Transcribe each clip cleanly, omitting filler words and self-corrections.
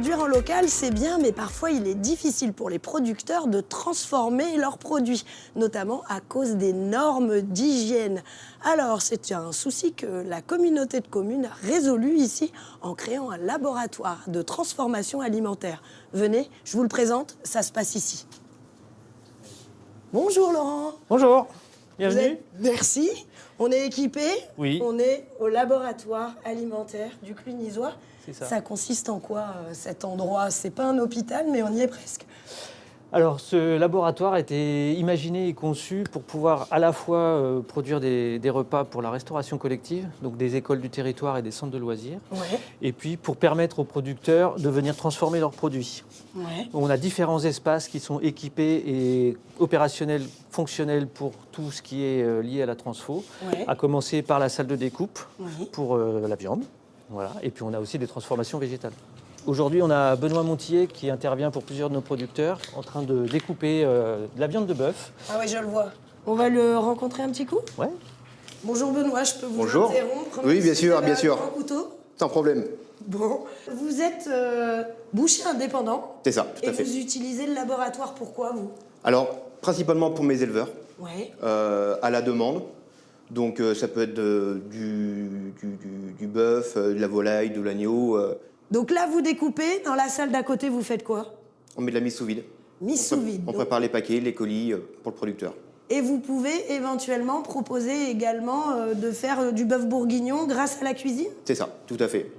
Produire en local, c'est bien, mais parfois il est difficile pour les producteurs de transformer leurs produits, notamment à cause des normes d'hygiène. Alors, c'est un souci que la communauté de communes a résolu ici en créant un laboratoire de transformation alimentaire. Venez, je vous le présente, ça se passe ici. Bonjour Laurent. Bonjour, bienvenue. Merci. On est équipé. Oui. On est au laboratoire alimentaire du Clunisois. C'est ça. Ça consiste en quoi cet endroit? C'est pas un hôpital, mais on y est presque. Alors, ce laboratoire a été imaginé et conçu pour pouvoir à la fois produire des repas pour la restauration collective, donc des écoles du territoire et des centres de loisirs, Ouais. et puis pour permettre aux producteurs de venir transformer leurs produits. Ouais. On a différents espaces qui sont équipés et opérationnels, fonctionnels pour tout ce qui est lié à la transfo, Ouais. à commencer par la salle de découpe Oui. pour la viande, voilà. Et puis on a aussi des transformations végétales. Aujourd'hui, on a Benoît Montier qui intervient pour plusieurs de nos producteurs en train de découper de la viande de bœuf. Ah oui, je le vois. On va le rencontrer un petit coup. Ouais. Bonjour Benoît, je peux vous Bonjour. interrompre? Oui, même bien si sûr, vous avez bien un sûr. grand couteau. Sans problème. Bon. Vous êtes boucher indépendant. C'est ça, tout Et à fait. vous utilisez le laboratoire, pourquoi vous? Alors, principalement pour mes éleveurs, Ouais. à la demande. Donc, ça peut être du bœuf, de la volaille, de l'agneau. Donc là, vous découpez. Dans la salle d'à côté, vous faites quoi? On met de la mise sous vide. Mise sous vide. On donc. prépare les paquets, les colis pour le producteur. Et vous pouvez éventuellement proposer également de faire du bœuf bourguignon grâce à la cuisine. C'est ça, tout à fait.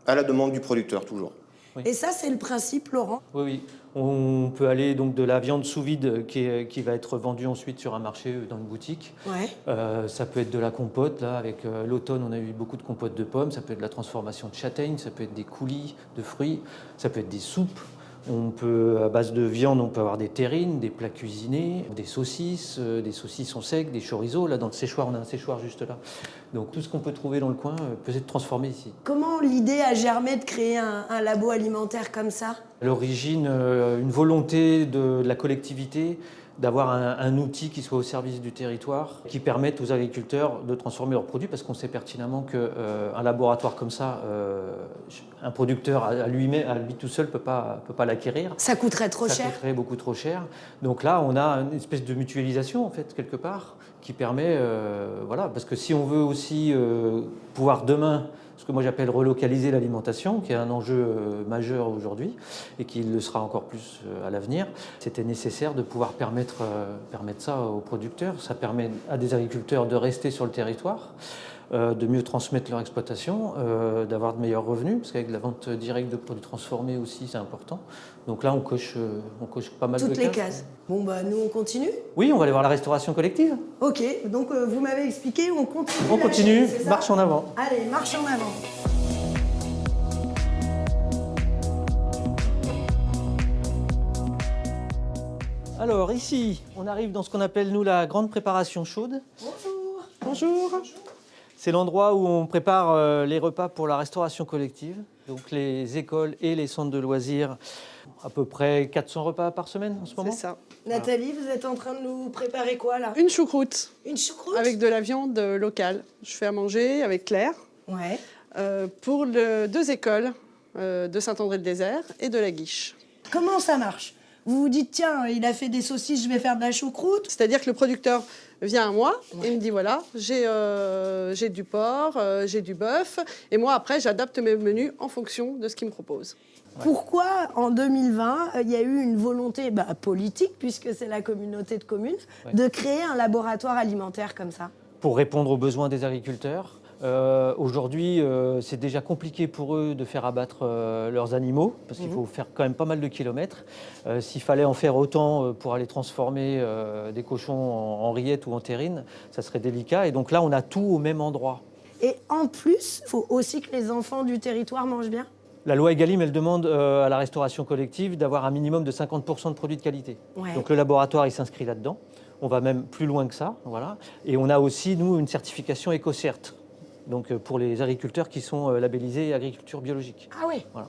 À la demande du producteur, toujours. Oui. Et ça, c'est le principe, Laurent. Oui, oui. On peut aller donc de la viande sous vide qui va être vendue ensuite sur un marché dans une boutique. Ouais. Ça peut être de la compote. Là, avec l'automne, on a eu beaucoup de compotes de pommes. Ça peut être de la transformation de châtaignes. Ça peut être des coulis de fruits. Ça peut être des soupes. On peut, à base de viande, on peut avoir des terrines, des plats cuisinés, des saucissons secs, des chorizo. Là, dans le séchoir, on a un séchoir juste là. Donc tout ce qu'on peut trouver dans le coin peut être transformé ici. Comment l'idée a germé de créer un labo alimentaire comme ça? À l'origine, une volonté de la collectivité d'avoir un outil qui soit au service du territoire, qui permette aux agriculteurs de transformer leurs produits, parce qu'on sait pertinemment qu'un laboratoire comme ça, un producteur à lui tout seul ne peut pas l'acquérir. Ça coûterait trop Ça cher. coûterait beaucoup trop cher. Donc là, on a une espèce de mutualisation, en fait, quelque part, qui permet, voilà, parce que si on veut aussi pouvoir demain, ce que moi j'appelle relocaliser l'alimentation, qui est un enjeu majeur aujourd'hui et qui le sera encore plus à l'avenir, c'était nécessaire de pouvoir permettre ça aux producteurs. Ça permet à des agriculteurs de rester sur le territoire, de mieux transmettre leur exploitation, d'avoir de meilleurs revenus, parce qu'avec la vente directe de produits transformés aussi, c'est important. Donc là, on coche pas mal de cases. Toutes les cases. Bon, bah, nous, on continue. Oui, on va aller voir la restauration collective. Ok, donc vous m'avez expliqué, on continue. On la continue, chaîne, c'est ça? marche en avant. Allez, marche en avant. Alors ici, on arrive dans ce qu'on appelle, nous, la grande préparation chaude. Bonjour. Bonjour. C'est l'endroit où on prépare les repas pour la restauration collective. Donc les écoles et les centres de loisirs, à peu près 400 repas par semaine en ce moment. C'est ça. Nathalie, vous êtes en train de nous préparer quoi, là? Une choucroute Une choucroute? avec de la viande locale. Je fais à manger avec Claire Ouais. pour deux écoles de Saint-André-le-Désert et de la Guiche. Comment ça marche? Vous vous dites, tiens, il a fait des saucisses, je vais faire de la choucroute. C'est-à-dire que le producteur vient à moi et me dit voilà, j'ai du porc, j'ai du bœuf. Et moi, après, j'adapte mes menus en fonction de ce qu'il me propose. Pourquoi, en 2020, il y a eu une volonté politique, puisque c'est la communauté de communes, de créer un laboratoire alimentaire comme ça? Pour répondre aux besoins des agriculteurs. Aujourd'hui, c'est déjà compliqué pour eux de faire abattre leurs animaux, parce qu'il faut faire quand même pas mal de kilomètres. S'il fallait en faire autant pour aller transformer des cochons en rillettes ou en terrines, ça serait délicat. Et donc là, on a tout au même endroit. Et en plus, il faut aussi que les enfants du territoire mangent bien. La loi Egalim, elle demande à la restauration collective d'avoir un minimum de 50% de produits de qualité. Ouais. Donc le laboratoire, il s'inscrit là-dedans. On va même plus loin que ça. Voilà. Et on a aussi, nous, une certification EcoCert. Donc pour les agriculteurs qui sont labellisés agriculture biologique. Ah oui. Voilà.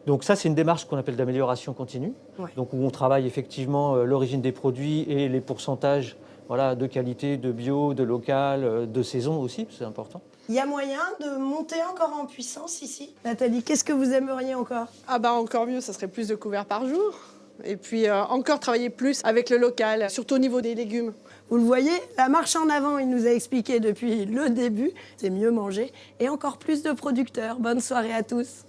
Donc ça, c'est une démarche qu'on appelle d'amélioration continue, Ouais. donc où on travaille effectivement l'origine des produits et les pourcentages voilà, de qualité, de bio, de local, de saison aussi, c'est important. Il y a moyen de monter encore en puissance ici. Nathalie, qu'est-ce que vous aimeriez encore? Ah bah encore mieux, ça serait plus de couverts par jour. Et puis encore travailler plus avec le local, surtout au niveau des légumes. Vous le voyez, la marche en avant, il nous a expliqué depuis le début, c'est mieux manger et encore plus de producteurs. Bonne soirée à tous.